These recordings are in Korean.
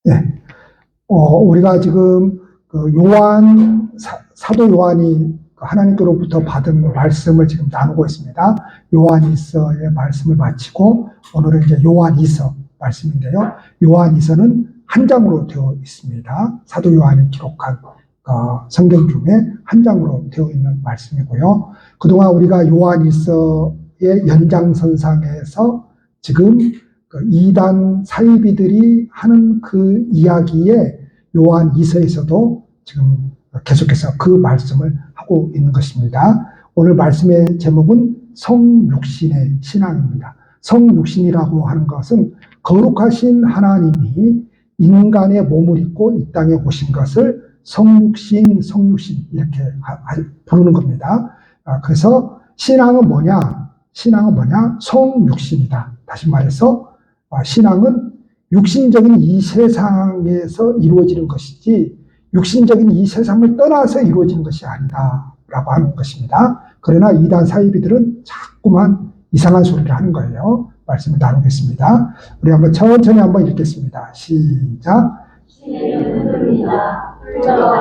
네. 우리가 지금 그 사도 요한이 하나님께로부터 받은 말씀을 지금 나누고 있습니다. 요한일서의 말씀을 마치고 오늘은 이제 요한이서 말씀인데요. 요한이서는 한 장으로 되어 있습니다. 사도 요한이 기록한 성경 중에 한 장으로 되어 있는 말씀이고요. 그동안 우리가 요한일서의 연장선상에서 지금 그 이단 사이비들이 하는 그 이야기에 요한이서에서도 지금 계속해서 그 말씀을 하고 있는 것입니다. 오늘 말씀의 제목은 성육신의 신앙입니다. 성육신이라고 하는 것은 거룩하신 하나님이 인간의 몸을 입고 이 땅에 오신 것을 성육신 이렇게 부르는 겁니다. 그래서 신앙은 뭐냐? 성육신이다. 다시 말해서 신앙은 육신적인 이 세상에서 이루어지는 것이지 육신적인 이 세상을 떠나서 이루어진 것이 아니다라고 하는 것입니다. 그러나 이단 사이비들은 자꾸만 이상한 소리를 하는 거예요. 말씀을 나누겠습니다. 우리 한번 천천히 한번 읽겠습니다. 시작.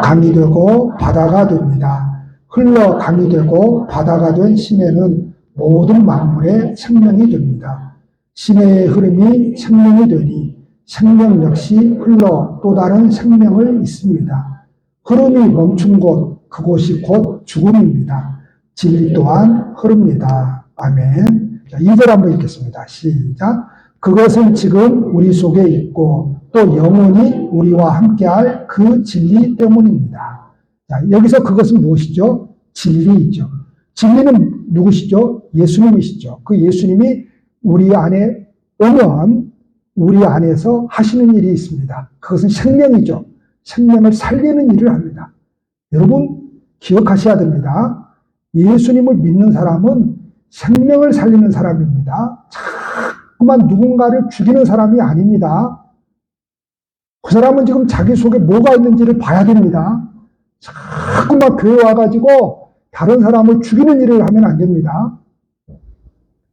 강이 되고 바다가 됩니다. 흘러 강이 되고 바다가 된 시내는 모든 만물의 생명이 됩니다. 시내의 흐름이 생명이 되니 생명 역시 흘러 또 다른 생명을 잇습니다. 흐름이 멈춘 곳, 그곳이 곧 죽음입니다. 진리 또한 흐릅니다. 아멘. 자, 2절 한번 읽겠습니다. 시작. 그것은 지금 우리 속에 있고 또 영원히 우리와 함께할 그 진리 때문입니다. 자, 여기서 그것은 무엇이죠? 진리이죠. 진리는 누구시죠? 예수님이시죠. 그 예수님이 우리 안에 오면 우리 안에서 하시는 일이 있습니다. 그것은 생명이죠. 생명을 살리는 일을 합니다. 여러분 기억하셔야 됩니다. 예수님을 믿는 사람은 생명을 살리는 사람입니다. 자꾸만 누군가를 죽이는 사람이 아닙니다. 그 사람은 지금 자기 속에 뭐가 있는지를 봐야 됩니다. 자꾸만 교회 와가지고 다른 사람을 죽이는 일을 하면 안 됩니다.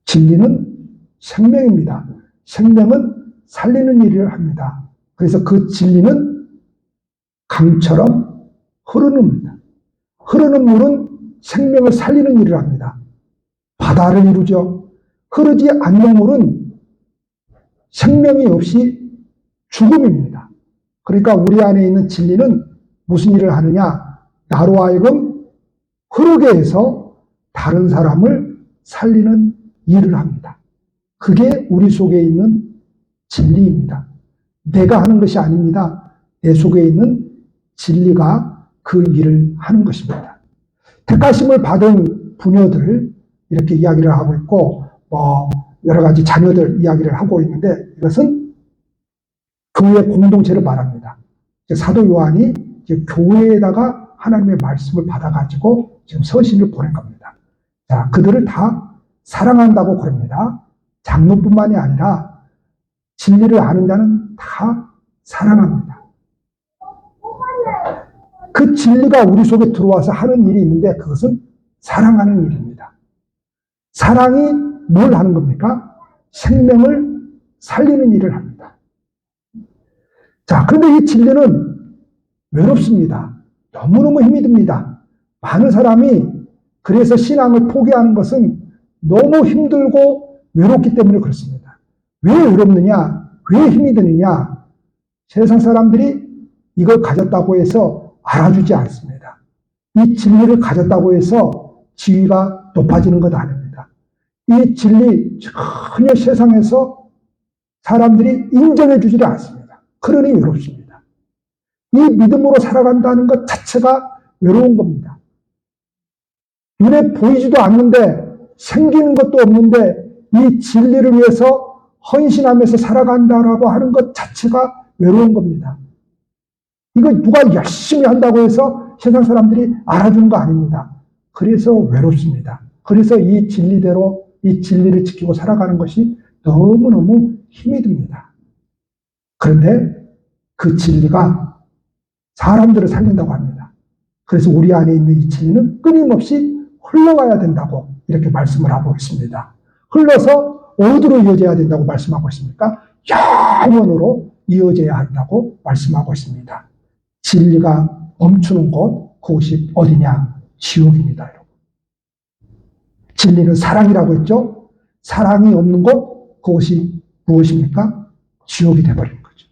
진리는 생명입니다. 생명은 살리는 일을 합니다. 그래서 그 진리는 강처럼 흐르는 물은 생명을 살리는 일을 합니다. 바다를 이루죠. 흐르지 않는 물은 생명이 없이 죽음입니다. 그러니까 우리 안에 있는 진리는 무슨 일을 하느냐? 나로 하여금 흐르게 해서 다른 사람을 살리는 일을 합니다. 그게 우리 속에 있는 진리입니다. 내가 하는 것이 아닙니다. 내 속에 있는 진리가 그 일을 하는 것입니다. 택하심을 받은 부녀들 이렇게 이야기를 하고 있고 여러 가지 자녀들 이야기를 하고 있는데 이것은 교회 공동체를 말합니다. 사도 요한이 교회에다가 하나님의 말씀을 받아가지고 지금 서신을 보낸 겁니다. 자, 그들을 다 사랑한다고 그럽니다. 장로뿐만이 아니라 진리를 아는 자는 다 사랑합니다. 그 진리가 우리 속에 들어와서 하는 일이 있는데 그것은 사랑하는 일입니다. 사랑이 뭘 하는 겁니까? 생명을 살리는 일을 합니다. 자, 그런데 이 진리는 외롭습니다. 너무너무 힘이 듭니다. 많은 사람이 그래서 신앙을 포기하는 것은 너무 힘들고 외롭기 때문에 그렇습니다. 왜 외롭느냐? 왜 힘이 드느냐? 세상 사람들이 이걸 가졌다고 해서 알아주지 않습니다. 이 진리를 가졌다고 해서 지위가 높아지는 것 아닙니다. 이 진리 전혀 세상에서 사람들이 인정해 주지 않습니다. 그러니 외롭습니다. 이 믿음으로 살아간다는 것 자체가 외로운 겁니다. 눈에 보이지도 않는데 생기는 것도 없는데 이 진리를 위해서 헌신하면서 살아간다라고 하는 것 자체가 외로운 겁니다. 이거 누가 열심히 한다고 해서 세상 사람들이 알아주는 거 아닙니다. 그래서 외롭습니다. 그래서 이 진리대로 이 진리를 지키고 살아가는 것이 너무너무 힘이 듭니다. 그런데 그 진리가 사람들을 살린다고 합니다. 그래서 우리 안에 있는 이 진리는 끊임없이 흘러가야 된다고 이렇게 말씀을 하고 있습니다. 흘러서 어디로 이어져야 된다고 말씀하고 있습니까? 영원으로 이어져야 한다고 말씀하고 있습니다. 진리가 멈추는 곳, 그곳이 어디냐? 지옥입니다, 여러분. 진리는 사랑이라고 했죠? 사랑이 없는 곳, 그곳이 무엇입니까? 지옥이 되어버리는 거죠.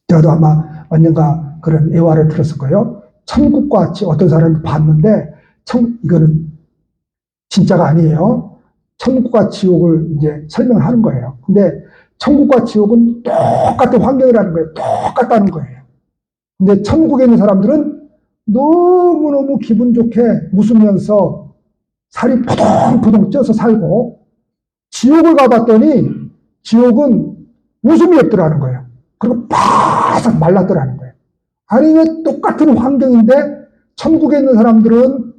저도 아마 언젠가 그런 예화를 들었을 거예요. 천국과 어떤 사람이 봤는데, 이거는 진짜가 아니에요. 천국과 지옥을 이제 설명하는 거예요. 근데 천국과 지옥은 똑같은 환경이라는 거예요. 똑같다는 거예요. 근데 천국에 있는 사람들은 너무너무 기분 좋게 웃으면서 살이 포동포동 쪄서 살고, 지옥을 가봤더니 지옥은 웃음이 없더라는 거예요. 그리고 바삭 말랐더라는 거예요. 아니, 왜 똑같은 환경인데 천국에 있는 사람들은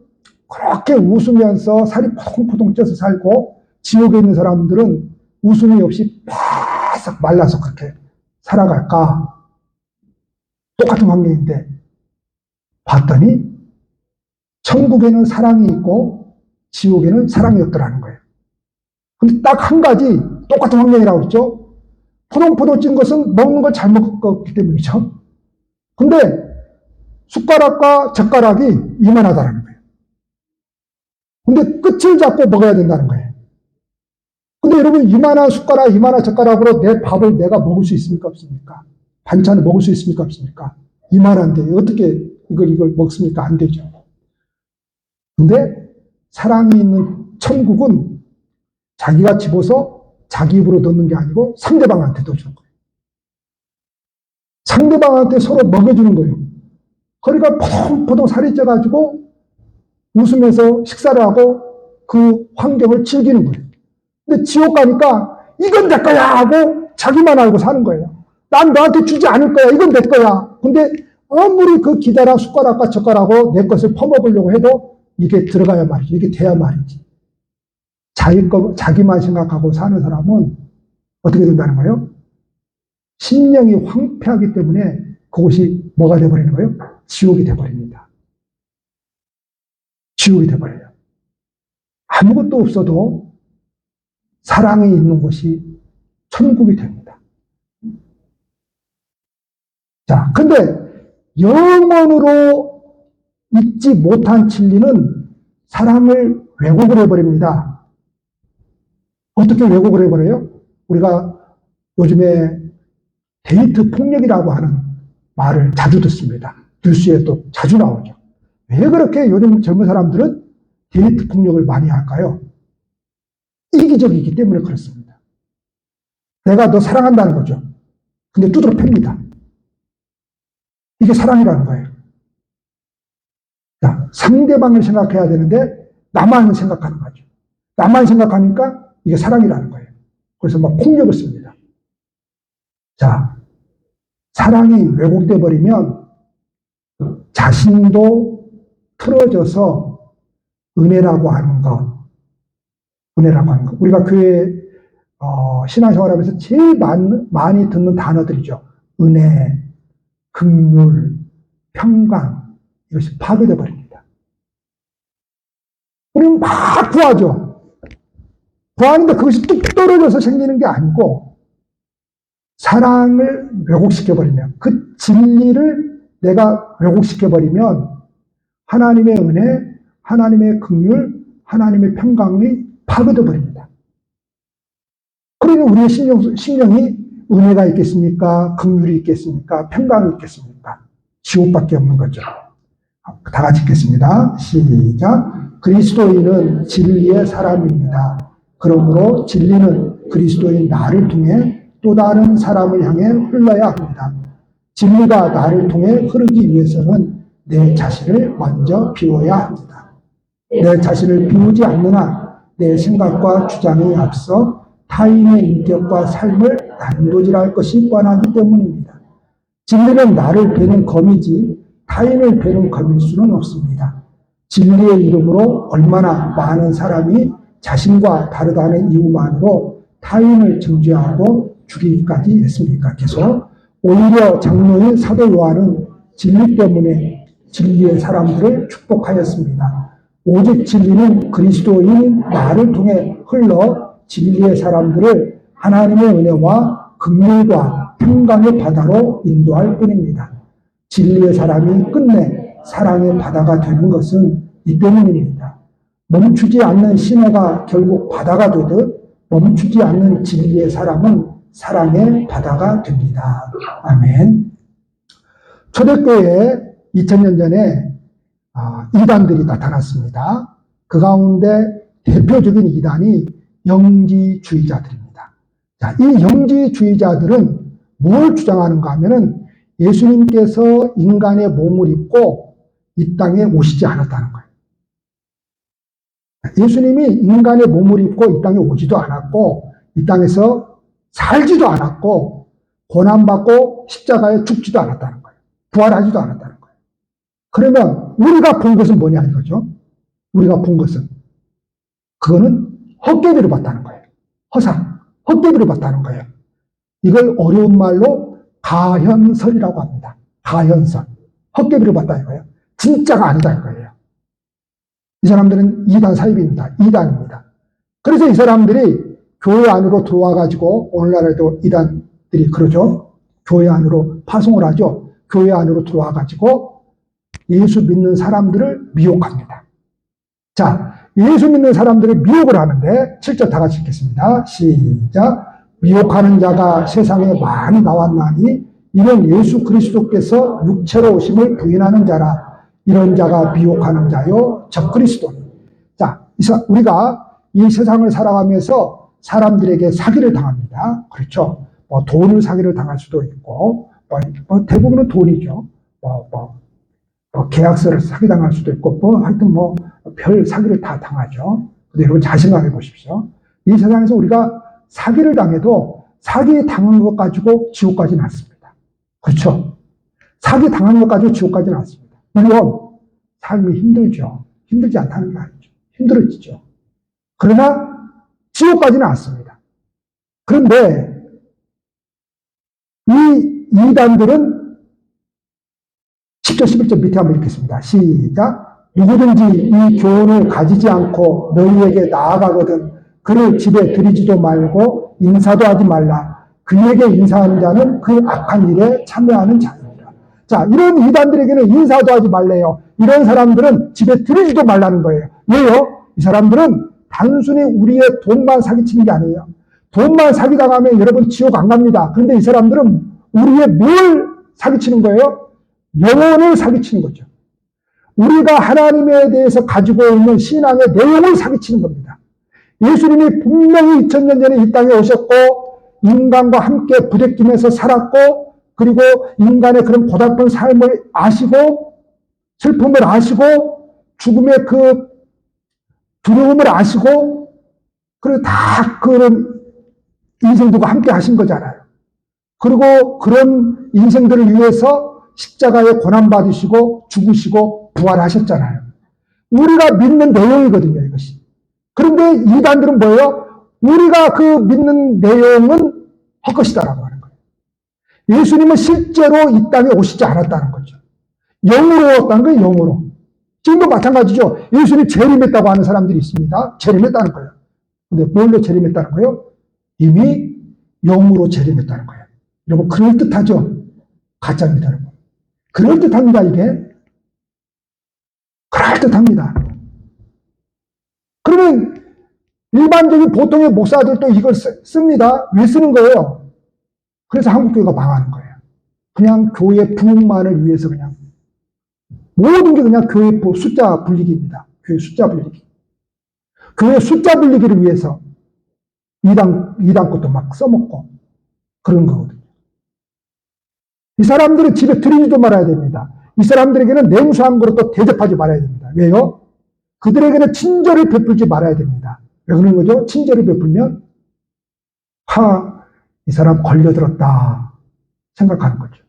그렇게 웃으면서 살이 포동포동 쪄서 살고, 지옥에 있는 사람들은 웃음이 없이 바삭 말라서 그렇게 살아갈까? 똑같은 환경인데 봤더니 천국에는 사랑이 있고 지옥에는 사랑이 없더라는 거예요. 근데 딱 한 가지, 똑같은 환경이라고 했죠. 포동포동 찐 것은 먹는 걸 잘 먹었기 때문이죠. 근데 숟가락과 젓가락이 이만하다는 거예요. 근데 끝을 잡고 먹어야 된다는 거예요. 근데 여러분, 이만한 숟가락, 이만한 젓가락으로 내 밥을 내가 먹을 수 있습니까? 없습니까? 반찬을 먹을 수 있습니까? 없습니까? 이만한데 어떻게 이걸 먹습니까? 안 되죠. 근데 사랑이 있는 천국은 자기가 집어서 자기 입으로 넣는 게 아니고 상대방한테 넣어주는 거예요. 상대방한테 서로 먹여주는 거예요. 그러니까 포동포동 살이 쪄가지고 웃으면서 식사를 하고 그 환경을 즐기는 거예요. 근데 지옥 가니까 이건 내 거야 하고 자기만 알고 사는 거예요. 난 너한테 주지 않을 거야. 이건 내 거야. 근데 아무리 그 기다란 숟가락과 젓가락으로 내 것을 퍼먹으려고 해도 이게 들어가야 말이지. 이게 돼야 말이지. 자기만 생각하고 사는 사람은 어떻게 된다는 거예요? 심령이 황폐하기 때문에 그것이 뭐가 돼버리는 거예요? 지옥이 돼버립니다. 지옥이 돼버려요. 아무것도 없어도 사랑이 있는 곳이 천국이 됩니다. 자, 근데 영원으로 잊지 못한 진리는 사람을 왜곡을 해버립니다. 어떻게 왜곡을 해버려요? 우리가 요즘에 데이트 폭력이라고 하는 말을 자주 듣습니다. 뉴스에도 자주 나오죠. 왜 그렇게 요즘 젊은 사람들은 데이트 폭력을 많이 할까요? 이기적이기 때문에 그렇습니다. 내가 너 사랑한다는 거죠. 근데 두드러 팹니다. 이게 사랑이라는 거예요. 자, 상대방을 생각해야 되는데 나만 생각하는 거죠. 나만 생각하니까 이게 사랑이라는 거예요. 그래서 막 폭력을 씁니다. 자, 사랑이 왜곡돼 버리면 자신도 틀어져서 은혜라고 하는 것, 우리가 교회 신앙생활하면서 제일 많이 듣는 단어들이죠. 은혜, 긍휼, 평강, 이것이 파괴돼 버립니다. 우리는 막 구하죠. 구하는데 그것이 뚝 떨어져서 생기는 게 아니고 사랑을 왜곡시켜버리면, 그 진리를 내가 왜곡시켜버리면 하나님의 은혜, 하나님의 긍휼, 하나님의 평강이 파괴돼 버립니다. 그러니 우리의 심령이 은혜가 있겠습니까? 긍휼이 있겠습니까? 평강이 있겠습니까? 지옥밖에 없는 거죠. 다 같이 읽겠습니다. 시작. 그리스도인은 진리의 사람입니다. 그러므로 진리는 그리스도인 나를 통해 또 다른 사람을 향해 흘러야 합니다. 진리가 나를 통해 흐르기 위해서는 내 자신을 먼저 비워야 합니다. 내 자신을 비우지 않는 한 내 생각과 주장이 앞서 타인의 인격과 삶을 난도질할 것이 뻔하기 때문입니다. 진리는 나를 베는 검이지 타인을 베는 검일 수는 없습니다. 진리의 이름으로 얼마나 많은 사람이 자신과 다르다는 이유만으로 타인을 정죄하고 죽이기까지 했습니까? 계속 오히려 장로인 사도 요한은 진리 때문에 진리의 사람들을 축복하였습니다. 오직 진리는 그리스도인 나를 통해 흘러 진리의 사람들을 하나님의 은혜와 긍휼과 평강의 바다로 인도할 뿐입니다. 진리의 사람이 끝내 사랑의 바다가 되는 것은 이 때문입니다. 멈추지 않는 신뢰가 결국 바다가 되듯 멈추지 않는 진리의 사람은 사랑의 바다가 됩니다. 아멘. 초대교회에 2000년 전에 이단들이 나타났습니다. 그 가운데 대표적인 이단이 영지주의자들입니다. 자, 이 영지주의자들은 뭘 주장하는가 하면은 예수님께서 인간의 몸을 입고 이 땅에 오시지 않았다는 거예요. 예수님이 인간의 몸을 입고 이 땅에 오지도 않았고 이 땅에서 살지도 않았고 고난받고 십자가에 죽지도 않았다는 거예요. 부활하지도 않았다는 거예요. 그러면 우리가 본 것은 뭐냐 이거죠. 우리가 본 것은 그거는 헛개비를 봤다는 거예요. 허상, 헛개비를 봤다는 거예요. 이걸 어려운 말로 가현설이라고 합니다. 가현설. 헛개비를 봤다 이거예요. 진짜가 아니다 이거예요. 이 사람들은 이단 사입입니다. 이단입니다. 그래서 이 사람들이 교회 안으로 들어와가지고 오늘날에도 이단들이 그러죠. 교회 안으로 파송을 하죠. 교회 안으로 들어와가지고 예수 믿는 사람들을 미혹합니다. 자, 예수 믿는 사람들을 미혹을 하는데 7절 다 같이 읽겠습니다. 시작. 미혹하는 자가 세상에 많이 나왔나니 이는 예수 그리스도께서 육체로 오심을 부인하는 자라. 이런 자가 미혹하는 자요 적그리스도니. 자, 우리가 이 세상을 살아가면서 사람들에게 사기를 당합니다. 그렇죠. 돈을 사기를 당할 수도 있고 대부분은 돈이죠. 계약서를 사기당할 수도 있고 하여튼 별 사기를 다 당하죠. 근데 여러분 잘 생각해 보십시오. 이 세상에서 우리가 사기를 당해도 사기 당한 것 가지고 지옥 가지는 않습니다. 그렇죠. 사기 당한 것 가지고 지옥 가지는 않습니다. 물론 삶이 힘들죠. 힘들지 않다는 게 아니죠. 힘들어지죠. 그러나 지옥 가지는 않습니다. 그런데 이 이단들은 10절 11절 밑에 한번 읽겠습니다. 시작. 누구든지 이 교훈을 가지지 않고 너희에게 나아가거든 그를 집에 들이지도 말고 인사도 하지 말라. 그에게 인사하는 자는 그 악한 일에 참여하는 자입니다. 자, 이런 이단들에게는 인사도 하지 말래요. 이런 사람들은 집에 들이지도 말라는 거예요. 왜요? 이 사람들은 단순히 우리의 돈만 사기치는 게 아니에요. 돈만 사기당하면 여러분 지옥 안 갑니다. 그런데 이 사람들은 우리의 뭘 사기치는 거예요? 영혼을 사기치는 거죠. 우리가 하나님에 대해서 가지고 있는 신앙의 내용을 사기치는 겁니다. 예수님이 분명히 2000년 전에 이 땅에 오셨고 인간과 함께 부대끼면서 살았고 그리고 인간의 그런 고달픈 삶을 아시고 슬픔을 아시고 죽음의 그 두려움을 아시고 그리고 다 그런 인생들과 함께 하신 거잖아요. 그리고 그런 인생들을 위해서 십자가에 고난받으시고 죽으시고 부활하셨잖아요. 우리가 믿는 내용이거든요, 이것이. 그런데 이단들은 뭐예요? 우리가 그 믿는 내용은 헛것이다라고 하는 거예요. 예수님은 실제로 이 땅에 오시지 않았다는 거죠. 영으로 왔다는 거예요, 영으로. 지금도 마찬가지죠. 예수님 재림했다고 하는 사람들이 있습니다. 재림했다는 거예요. 근데 뭘로 재림했다는 거예요? 이미 영으로 재림했다는 거예요. 여러분, 그럴듯하죠? 가짜입니다, 여러분. 그럴듯합니다, 이게. 그럴듯합니다. 그러면 일반적인 보통의 목사들도 이걸 씁니다. 왜 쓰는 거예요? 그래서 한국교회가 망하는 거예요. 그냥 교회 부흥만을 위해서 그냥 모든 게 그냥 교회 숫자 불리기입니다. 교회 숫자 불리기. 교회 숫자 불리기를 위해서 이단 것도 막 써먹고 그런 거거든요. 이 사람들은 집에 들이지도 말아야 됩니다. 이 사람들에게는 냉수한 그릇도 대접하지 말아야 됩니다. 왜요? 그들에게는 친절을 베풀지 말아야 됩니다. 왜 그러는 거죠? 친절을 베풀면 이 사람 걸려들었다 생각하는 거죠.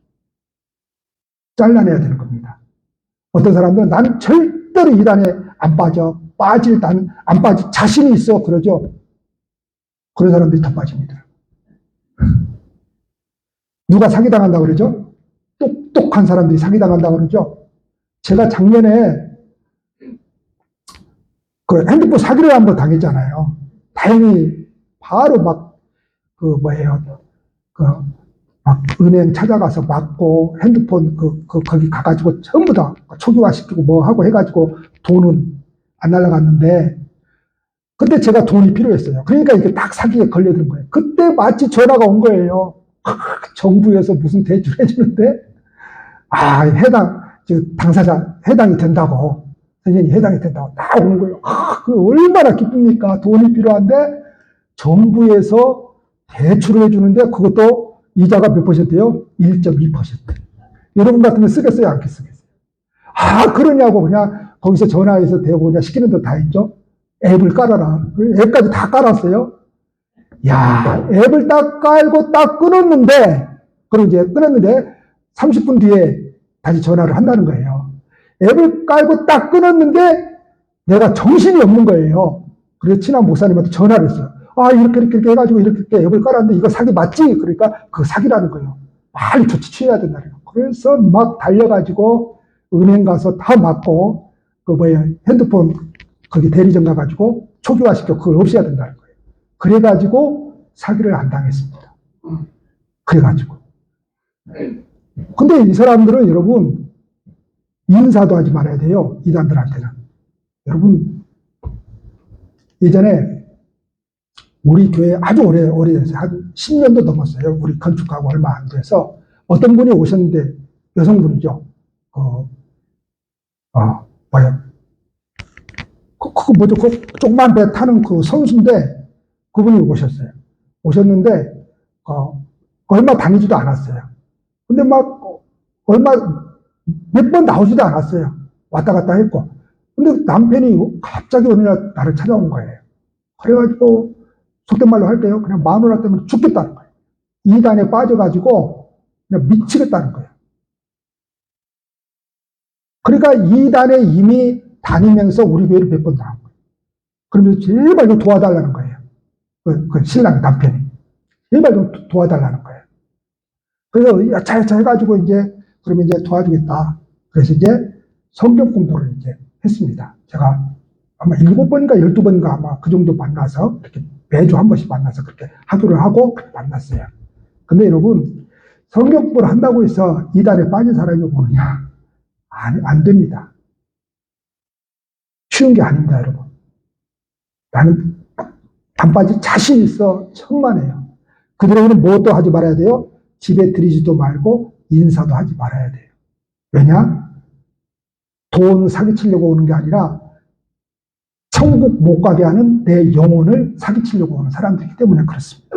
잘라내야 되는 겁니다. 어떤 사람들은 난 절대로 이단에 안 빠져. 안 빠질 자신이 있어. 그러죠. 그런 사람들이 더 빠집니다. 누가 사기당한다고 그러죠? 똑똑한 사람들이 사기당한다고 그러죠? 제가 작년에 그 핸드폰 사기를 한번 당했잖아요. 다행히 바로 막 은행 찾아가서 막고 핸드폰 거기 가가지고 전부 다 초기화시키고 뭐 하고 해가지고 돈은 안 날라갔는데 그때 제가 돈이 필요했어요. 그러니까 이게 딱 사기에 걸려든 거예요. 그때 마치 전화가 온 거예요. 정부에서 무슨 대출 해주는데 해당 당사자 해당이 된다고 선생님이 해당이 된다고 딱 오는 거예요. 그 얼마나 기쁩니까? 돈이 필요한데 정부에서 대출을 해주는데 그것도 이자가 몇 퍼센트예요? 1.2%. 여러분 같으면 쓰겠어요? 안 쓰겠어요? 그러냐고 그냥 거기서 전화해서 대고 그냥 시키는 대로 다 했죠. 앱을 깔아라. 앱까지 다 깔았어요. 야, 앱을 딱 깔고 딱 끊었는데, 그리고 이제 끊었는데 30분 뒤에 다시 전화를 한다는 거예요. 앱을 깔고 딱 끊었는데 내가 정신이 없는 거예요. 그래서 친한 목사님한테 전화를 했어요. 이렇게 해가지고 이렇게 앱을 깔았는데 이거 사기 맞지? 그러니까 그 사기라는 거예요. 빨리 조치 취해야 된다는 거예요. 그래서 막 달려가지고 은행 가서 다 막고 핸드폰 거기 대리점 가가지고 초기화시켜 그걸 없애야 된다는 거예요. 그래가지고 사기를 안 당했습니다. 그래가지고. 근데 이 사람들은 여러분 인사도 하지 말아야 돼요. 이단들한테는. 여러분 예전에 우리 교회 아주 오래됐어요. 한 10년도 넘었어요. 우리 건축하고 얼마 안 돼서 어떤 분이 오셨는데 여성분이죠. 뭐죠? 조그만 배 타는 그 선수인데 그분이 오셨어요. 오셨는데 얼마 다니지도 않았어요. 근데 막 몇 번 나오지도 않았어요. 왔다 갔다 했고. 근데 남편이 갑자기 어느 날 나를 찾아온 거예요. 그래가지고 속된 말로 할게요. 그냥 마누라 때문에 죽겠다는 거예요. 이단에 빠져가지고 그냥 미치겠다는 거예요. 그러니까 이단에 이미 다니면서 우리 교회를 몇 번 나온 거예요. 그러면서 제발 좀 도와달라는 거예요. 그 신랑 남편이. 제발 좀 도와달라는 거예요. 그래서 야차야차 해가지고 그러면 이제 도와주겠다. 그래서 이제 성경 공부를 이제 했습니다. 제가 아마 7번인가 12번인가 아마 그 정도 만나서 이렇게 매주 한 번씩 만나서 그렇게 학교를 하고 만났어요. 근데 여러분, 성경 공부를 한다고 해서 이단에 빠진 사람이 오느냐? 안 됩니다. 쉬운 게 아닙니다, 여러분. 나는 안 빠질 자신 있어. 천만에요. 그들에게는 무엇도 하지 말아야 돼요? 집에 들이지도 말고 인사도 하지 말아야 돼요. 왜냐? 돈 사기치려고 오는 게 아니라 천국 못 가게 하는 내 영혼을 사기치려고 오는 사람들이기 때문에 그렇습니다.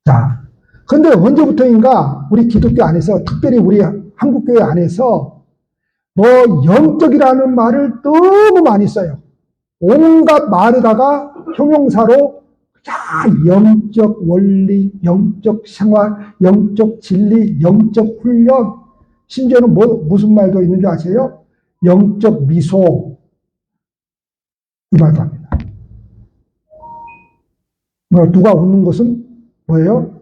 자, 근데 언제부터인가 우리 기독교 안에서, 특별히 우리 한국교회 안에서 영적이라는 말을 너무 많이 써요. 온갖 말에다가 형용사로 영적 원리, 영적 생활, 영적 진리, 영적 훈련, 심지어는 무슨 말도 있는 줄 아세요? 영적 미소, 이 말도 합니다. 누가 웃는 것은 뭐예요?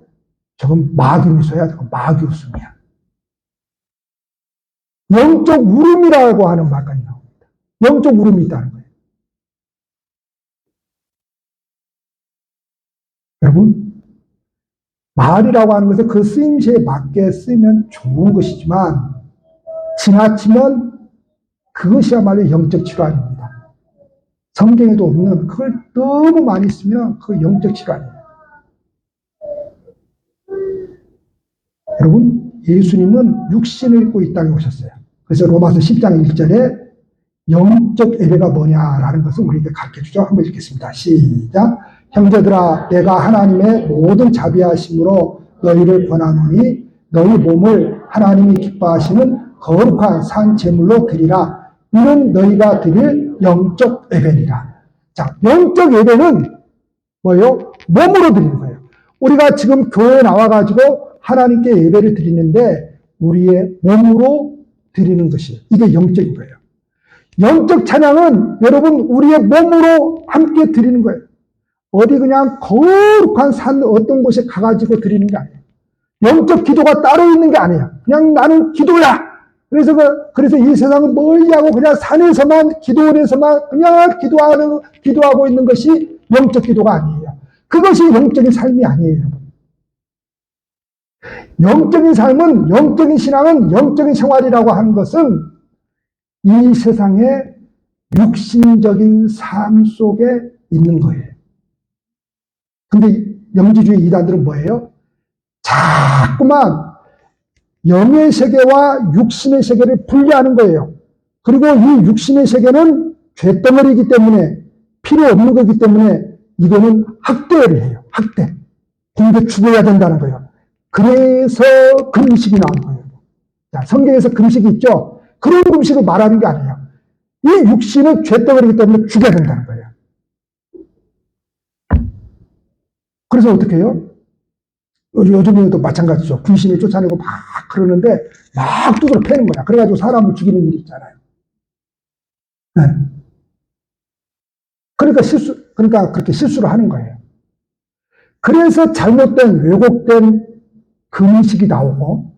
저건 마귀 미소야, 저건 마귀 웃음이야. 영적 울음이라고 하는 말까지 나옵니다. 영적 울음이 있다는 거예요. 여러분, 말이라고 하는 것은 그 쓰임새에 맞게 쓰면 좋은 것이지만 지나치면 그것이야말로 영적 질환입니다. 성경에도 없는 그걸 너무 많이 쓰면 그 영적 질환이에요. 여러분, 예수님은 육신을 입고 이 땅에 오셨어요. 그래서 로마서 10장 1절에 영적 예배가 뭐냐라는 것을 우리에게 가르쳐주죠. 한번 읽겠습니다. 시작. 형제들아, 내가 하나님의 모든 자비하심으로 너희를 권하노니 너희 몸을 하나님이 기뻐하시는 거룩한 산 제물로 드리라. 이는 너희가 드릴 영적 예배니라. 자, 영적 예배는 뭐예요? 몸으로 드리는 거예요. 우리가 지금 교회에 나와가지고 하나님께 예배를 드리는데 우리의 몸으로 드리는 것이 이게 영적인 거예요. 영적 찬양은 여러분 우리의 몸으로 함께 드리는 거예요. 어디 그냥 거룩한 산 어떤 곳에 가가지고 드리는 게 아니에요. 영적 기도가 따로 있는 게 아니에요. 그냥 나는 기도야. 그래서 이 세상을 멀리하고 그냥 산에서만 기도원에서만 그냥 기도하고 있는 것이 영적 기도가 아니에요. 그것이 영적인 삶이 아니에요, 여러분. 영적인 삶은, 영적인 신앙은, 영적인 생활이라고 하는 것은 이 세상의 육신적인 삶 속에 있는 거예요. 근데 영지주의 이단들은 뭐예요? 자꾸만 영의 세계와 육신의 세계를 분리하는 거예요. 그리고 이 육신의 세계는 죄덩어리이기 때문에, 필요 없는 거기 때문에 이거는 학대를 해요. 학대. 굶겨 죽여야 된다는 거예요. 그래서 금식이 나온 거예요. 자, 성경에서 금식이 있죠? 그런 금식을 말하는 게 아니에요. 이 육신은 죄덩어리이기 때문에 죽여야 된다는 거예요. 그래서 어떻게 해요? 요즘에도 마찬가지죠. 귀신을 쫓아내고 막 그러는데 막 두드러 패는 거야. 그래가지고 사람을 죽이는 일이 있잖아요. 네. 그러니까 그렇게 실수를 하는 거예요. 그래서 잘못된, 왜곡된 금식이 나오고,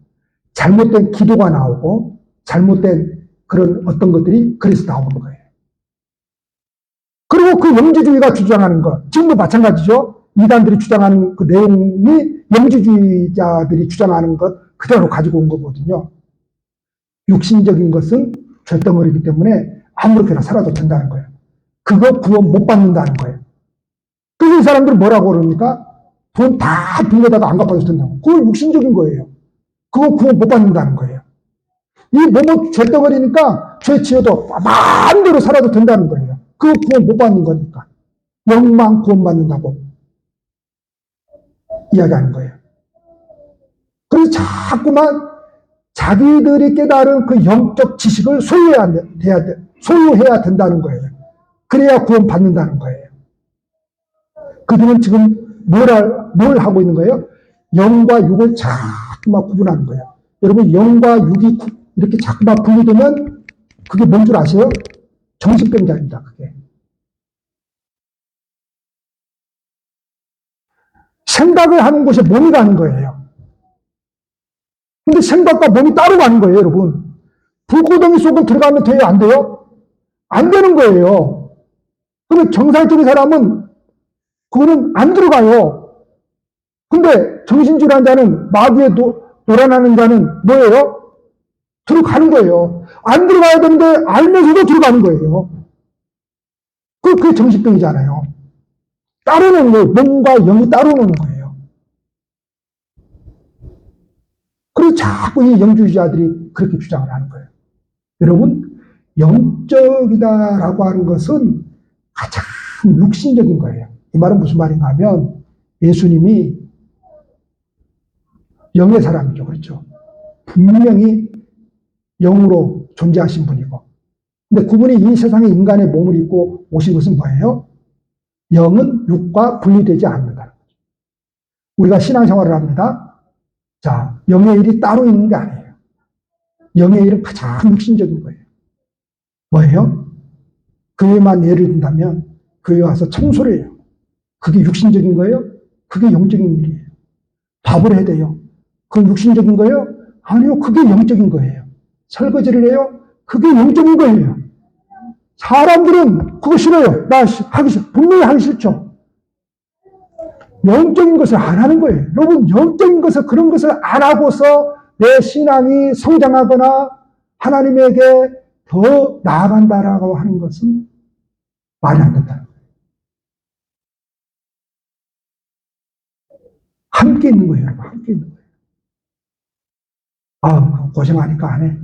잘못된 기도가 나오고, 잘못된 그런 어떤 것들이 그래서 나오는 거예요. 그리고 그 영지주의가 주장하는 것, 지금도 마찬가지죠. 이단들이 주장하는 그 내용이 영지주의자들이 주장하는 것 그대로 가지고 온 거거든요. 육신적인 것은 죄덩어리이기 때문에 아무렇게나 살아도 된다는 거예요. 그거 구원 못 받는다는 거예요. 그래서 이 사람들은 뭐라고 그럽니까? 돈 다 빌려다가 안 갚아도 된다고. 그거 육신적인 거예요. 그거 구원 못 받는다는 거예요. 이 몸은 죄덩어리니까 죄 지어도 마음대로 살아도 된다는 거예요. 그거 구원 못 받는 거니까. 영만 구원 받는다고 이야기하는 거예요. 그래서 자꾸만 자기들이 깨달은 그 영적 지식을 소유해야 된다는 거예요. 그래야 구원 받는다는 거예요. 그들은 지금 뭘 하고 있는 거예요? 영과 육을 자꾸만 구분하는 거예요. 여러분, 영과 육이 이렇게 자꾸만 분리되면 그게 뭔 줄 아세요? 정신병자입니다, 그게. 생각을 하는 곳에 몸이 가는 거예요. 근데 생각과 몸이 따로 가는 거예요, 여러분. 불구덩이 속에 들어가면 돼요, 안 돼요? 안 되는 거예요. 그러면 정상적인 사람은 그거는 안 들어가요. 근데 정신질환 자는, 마귀에 놀아나는 자는 뭐예요? 들어가는 거예요. 안 들어가야 되는데 알면서도 들어가는 거예요. 그게 정신병이잖아요. 따로 노는 거예요. 몸과 영이 따로 노는 거예요. 그래서 자꾸 이 영주의자들이 그렇게 주장을 하는 거예요. 여러분, 영적이다라고 하는 것은 가장 육신적인 거예요. 이 말은 무슨 말인가 하면 예수님이 영의 사람이죠. 그렇죠. 분명히 영으로 존재하신 분이고. 근데 그분이 이 세상에 인간의 몸을 입고 오신 것은 뭐예요? 영은 육과 분리되지 않는다는 거죠. 우리가 신앙생활을 합니다. 자, 영의 일이 따로 있는 게 아니에요. 영의 일은 가장 육신적인 거예요. 뭐예요? 교회만 예를 든다면 교회 와서 청소를 해요. 그게 육신적인 거예요? 그게 영적인 일이에요. 밥을 해야 돼요. 그건 육신적인 거예요? 아니요, 그게 영적인 거예요. 설거지를 해요? 그게 영적인 거예요. 사람들은 그거 싫어요. 나 하기 싫어. 분명히 하기 싫죠. 영적인 것을 안 하는 거예요. 여러분, 영적인 것을, 그런 것을 안 하고서 내 신앙이 성장하거나 하나님에게 더 나아간다라고 하는 것은 말이 안 된다는 거예요. 함께 있는 거예요, 여러분. 함께 있는 거예요. 아, 고생하니까 안 해.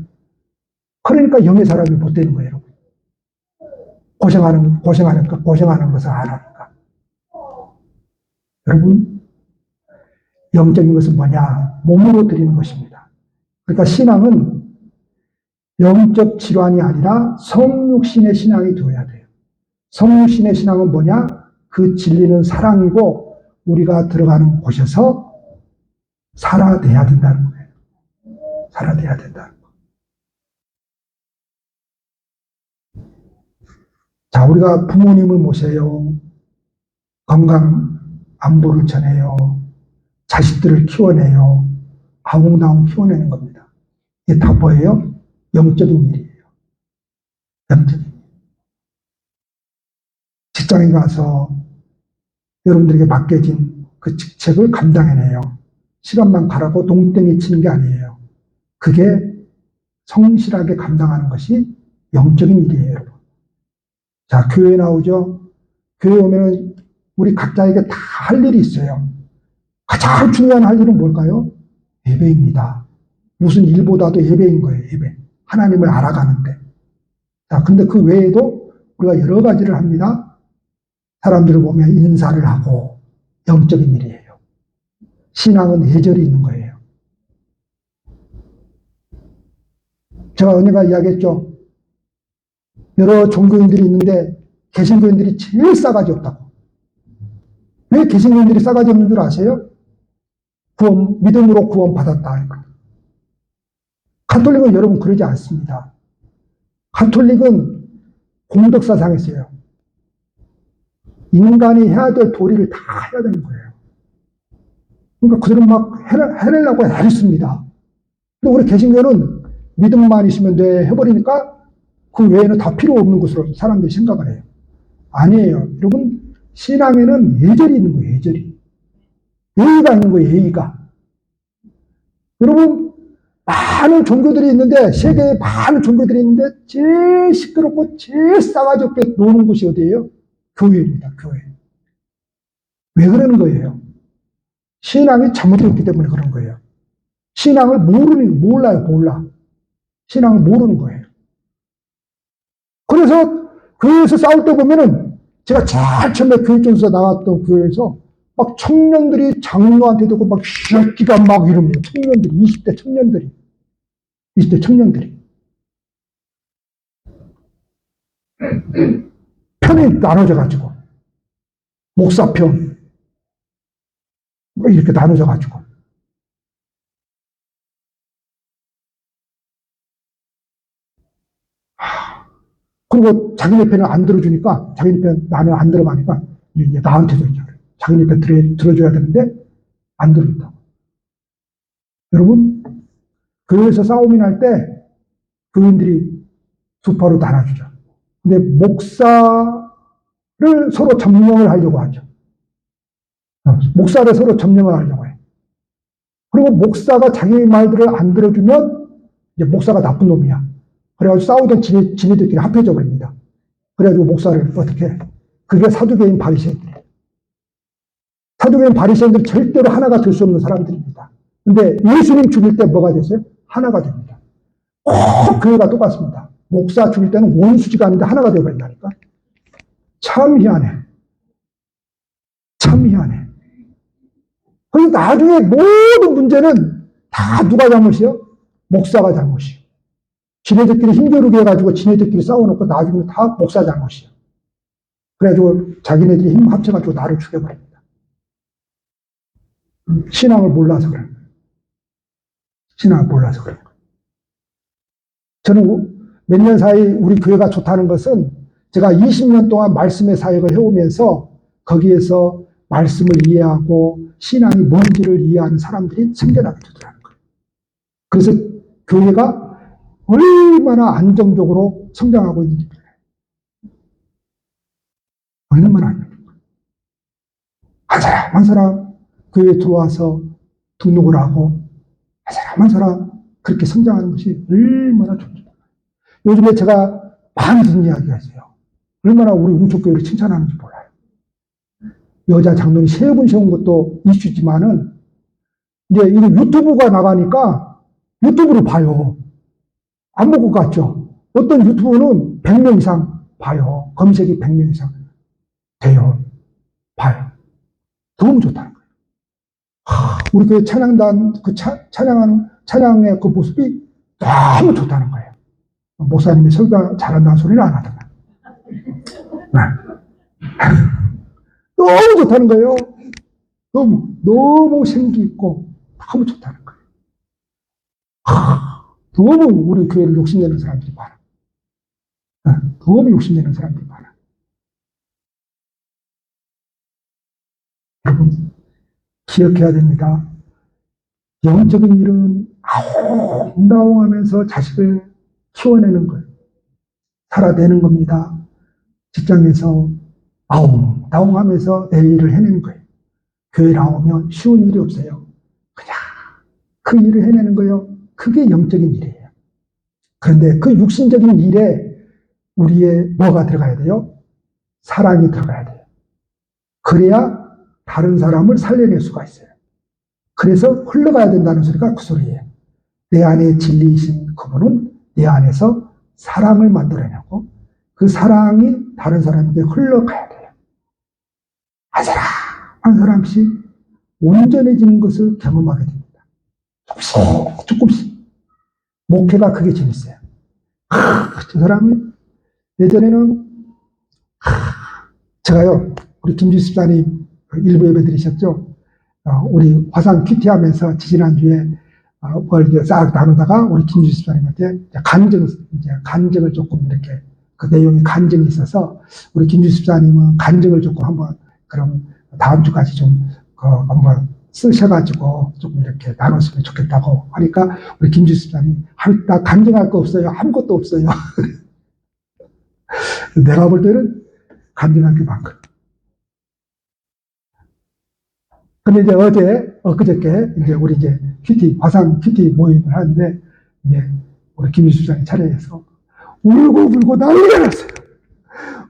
그러니까 영의 사람이 못 되는 거예요, 여러분. 고생하는 것을 안 하니까. 여러분, 영적인 것은 뭐냐? 몸으로 드리는 것입니다. 그러니까 신앙은 영적 질환이 아니라 성육신의 신앙이 되어야 돼요. 성육신의 신앙은 뭐냐? 그 진리는 사랑이고 우리가 들어가는 곳에서 살아내야 된다는 거예요. 살아내야 된다는 거예요. 자, 우리가 부모님을 모셔요. 건강 안보를 전해요. 자식들을 키워내요. 아웅다웅 키워내는 겁니다. 이게 다 뭐예요? 영적인 일이에요. 영적인 일. 직장에 가서 여러분들에게 맡겨진 그 직책을 감당해내요. 시간만 가라고 동땡이 치는 게 아니에요. 그게 성실하게 감당하는 것이 영적인 일이에요, 여러분. 자, 교회 나오죠? 교회 오면은 우리 각자에게 다 할 일이 있어요. 가장 중요한 할 일은 뭘까요? 예배입니다. 무슨 일보다도 예배인 거예요, 예배. 하나님을 알아가는데. 자, 근데 그 외에도 우리가 여러 가지를 합니다. 사람들을 보면 인사를 하고, 영적인 일이에요. 신앙은 예절이 있는 거예요. 제가 언젠가 이야기했죠. 여러 종교인들이 있는데 개신교인들이 제일 싸가지 없다고. 왜 개신교인들이 싸가지 없는 줄 아세요? 믿음으로 구원 받았다. 가톨릭은 여러분 그러지 않습니다. 가톨릭은 공덕사상이었어요. 인간이 해야 될 도리를 다 해야 되는 거예요. 그러니까 그들은 막 해내려고 애를 씁니다. 근데 우리 개신교는 믿음만 있으면 돼 해버리니까 그 외에는 다 필요 없는 것으로 사람들이 생각을 해요. 아니에요. 여러분, 신앙에는 예절이 있는 거예요, 예절이. 예의가 있는 거예요, 예의가. 여러분, 많은 종교들이 있는데, 세계에 많은 종교들이 있는데, 제일 시끄럽고 제일 싸가지 없게 노는 곳이 어디예요? 교회입니다, 교회. 왜 그러는 거예요? 신앙이 잘못되었기 때문에 그런 거예요. 신앙을 몰라. 신앙을 모르는 거예요. 그래서 교회에서 싸울 때 보면은 제가 제일 처음에 교육전서 나왔던 교회에서 막 청년들이 장로한테 되고 막 새끼가 막 이러면요. 청년들이, 20대 청년들이. 편이 나눠져가지고. 목사편. 이렇게 나눠져가지고. 그리고 자기네 편을 안 들어주니까, 자기네 편 나는 안 들어가니까, 이제 나한테도 이제 자기네 편 들어줘야 되는데, 안 들어준다고. 여러분, 교회에서 싸움이 날 때, 교인들이 두 파로 나눠주죠. 근데 목사를 서로 점령을 하려고 하죠. 목사를 서로 점령을 하려고 해요. 그리고 목사가 자기 말들을 안 들어주면, 이제 목사가 나쁜 놈이야. 그래가지고 싸우던 지네들끼리 합해져 버립니다. 그래가지고 목사를 어떻게, 그게 사두개인 바리새인들이에요. 사두개인 바리새인들은 절대로 하나가 될 수 없는 사람들입니다. 근데 예수님 죽일 때 뭐가 됐어요? 하나가 됩니다. 꼭 교회가 똑같습니다. 목사 죽일 때는 원수지가 아닌데 하나가 되어버린다니까. 참 희한해. 참 희한해. 그래서 나중에 모든 문제는 다 누가 잘못이요? 목사가 잘못이요. 지네들끼리 힘겨루게 해가지고 지네들끼리 싸워놓고 나중에 다 목사 잘못이요. 그래가지고 자기네들이 힘 합쳐가지고 나를 죽여버립니다. 신앙을 몰라서 그래요. 신앙을 몰라서 그래요. 저는 몇 년 사이 우리 교회가 좋다는 것은 제가 20년 동안 말씀의 사역을 해오면서 거기에서 말씀을 이해하고 신앙이 뭔지를 이해하는 사람들이 생겨나게 되더라는 거예요. 그래서 교회가 얼마나 안정적으로 성장하고 있는지 몰라요. 얼마나 안정적으로. 한 사람 교회에 들어와서 등록을 하고 한 사람 그렇게 성장하는 것이 얼마나 좋은지. 요즘에 제가 많이 듣는 이야기가 있어요. 얼마나 우리 웅초교회를 칭찬하는지 몰라요. 여자 장로님 3분 세운 것도 이슈지만은, 이제 이거 유튜브가 나가니까 유튜브를 봐요. 안 볼 것 같죠? 어떤 유튜브는 100명 이상 봐요. 검색이 100명 이상 돼요. 봐요. 너무 좋다는 거예요. 우리 그 찬양단, 찬양의 그 모습이 너무 좋다는 거예요. 목사님이 설교 잘한다는 소리는 안 하더만. 너무 좋다는 거예요. 너무 생기 있고, 너무 좋다는 거예요. 너무 우리 교회를 욕심내는 사람들이 많아. 너무 욕심내는 사람들이 많아. 여러분, 기억해야 됩니다. 영적인 일은 아웅다웅하면서 자식을 키워내는 거예요. 살아내는 겁니다. 직장에서 아웅다웅하면서 내 일을 해내는 거예요. 교회 나오면 쉬운 일이 없어요. 그냥 그 일을 해내는 거요. 그게 영적인 일이에요. 그런데 그 육신적인 일에 우리의 뭐가 들어가야 돼요? 사랑이 들어가야 돼요. 그래야 다른 사람을 살려낼 수가 있어요. 그래서 흘러가야 된다는 소리가 그 소리예요. 내 안에 진리이신 그분은 내 안에서 사랑을 만들어내고 그 사랑이 다른 사람에게 흘러가야 돼요. 한 사람 한 사람씩 온전해지는 것을 경험하게 됩니다. 조금씩. 목회가 그게 재밌어요. 저 사람이 예전에는 제가요, 우리 김주 집사님 일부 예배 들으셨죠? 우리 화상 큐티 하면서 지지난주에 뭘 싹 나누다가 우리 김주 집사님한테 간증을 조금 이렇게 그 내용이 간증이 있어서 우리 김주 집사님은 간증을 조금 한번 그럼 다음 주까지 좀 한번 쓰셔가지고 조금 이렇게 나눴으면 좋겠다고 하니까 우리 김주 집사님 나 간증할 거 없어요. 아무것도 없어요. 내가 볼 때는 간증할 게 많거든. 근데 이제 엊그저께 이제 우리 이제 화상 큐티 모임을 하는데 이제 우리 김주 집사님 차례에서 울고 난리가 났어요.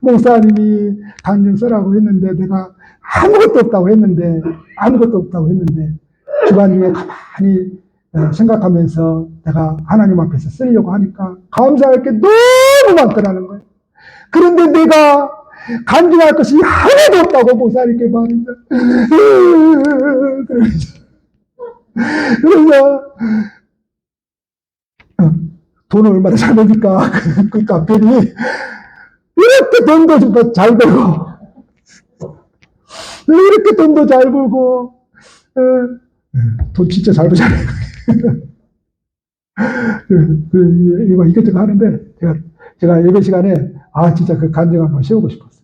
목사님이 간증 써라고 했는데 내가 아무것도 없다고 했는데 주간 중에 가만히 생각하면서 내가 하나님 앞에서 쓰려고 하니까 감사할 게 너무 많더라는 거예요. 그런데 내가 간증할 것이 하나도 없다고 목사님께 말합니다. 그래서 돈을 얼마나 잘 버니까 그 남편이 이렇게 돈도 잘 벌고 이렇게 돈도 잘 벌고 돈 진짜 잘 벌잖아요. 이거 이것저것 하는데 제가 예배 시간에 진짜 그 간증 한번 세우고 싶었어요.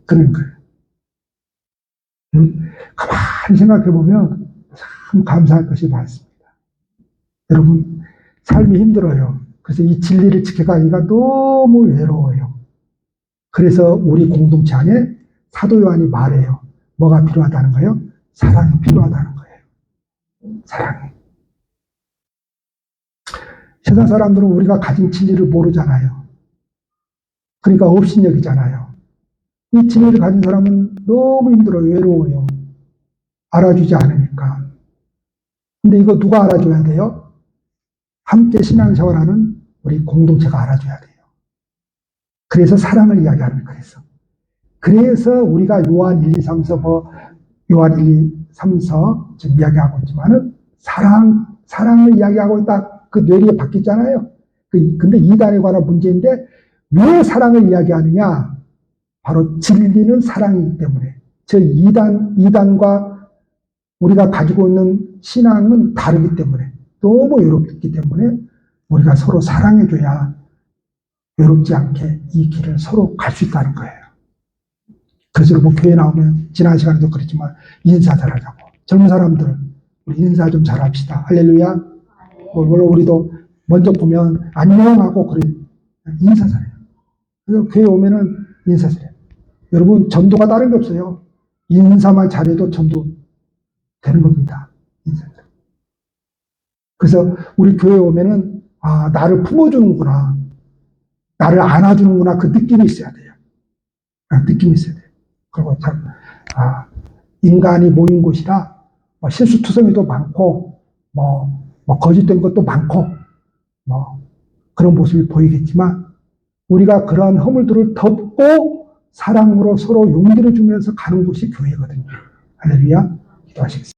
그런 거예요. 가만히 생각해 보면 참 감사할 것이 많습니다. 여러분 삶이 힘들어요. 그래서 이 진리를 지켜가기가 너무 외로워요. 그래서 우리 공동체 안에 사도 요한이 말해요. 뭐가 필요하다는 거예요? 사랑이 필요하다는 거예요. 사랑이. 세상 사람들은 우리가 가진 진리를 모르잖아요. 그러니까 업신여기잖아요. 이 진리를 가진 사람은 너무 힘들어요. 외로워요. 알아주지 않으니까. 근데 이거 누가 알아줘야 돼요? 함께 신앙생활하는 우리 공동체가 알아줘야 돼요. 그래서 사랑을 이야기하는 거예요. 그래서 우리가 요한 1, 2, 3, 4, 요한 1, 2, 3, 4 지금 이야기하고 있지만은 사랑을 이야기하고 딱 그 뇌리에 바뀌잖아요. 근데 이단에 관한 문제인데 왜 사랑을 이야기하느냐? 바로 진리는 사랑이기 때문에. 저 이단과 우리가 가지고 있는 신앙은 다르기 때문에 너무 외롭기 때문에 우리가 서로 사랑해줘야 외롭지 않게 이 길을 서로 갈 수 있다는 거예요. 그래서 뭐 교회 나오면 지난 시간에도 그랬지만 인사 잘하자고. 젊은 사람들 우리 인사 좀 잘합시다. 할렐루야. 물론 우리도 먼저 보면 안녕하고 그래 인사 잘해요. 그래서 교회 오면은 인사 잘해요. 여러분 전도가 다른 게 없어요. 인사만 잘해도 전도 되는 겁니다. 인사. 그래서 우리 교회 오면은 나를 품어주는구나. 나를 안아주는구나. 그 느낌이 있어야 돼요. 느낌이 있어야 돼요. 그리고 참 인간이 모인 곳이라 실수투성이도 많고 거짓된 것도 많고 그런 모습이 보이겠지만 우리가 그러한 허물들을 덮고 사랑으로 서로 용기를 주면서 가는 곳이 교회거든요. 할렐루야. 기도하시겠습니다.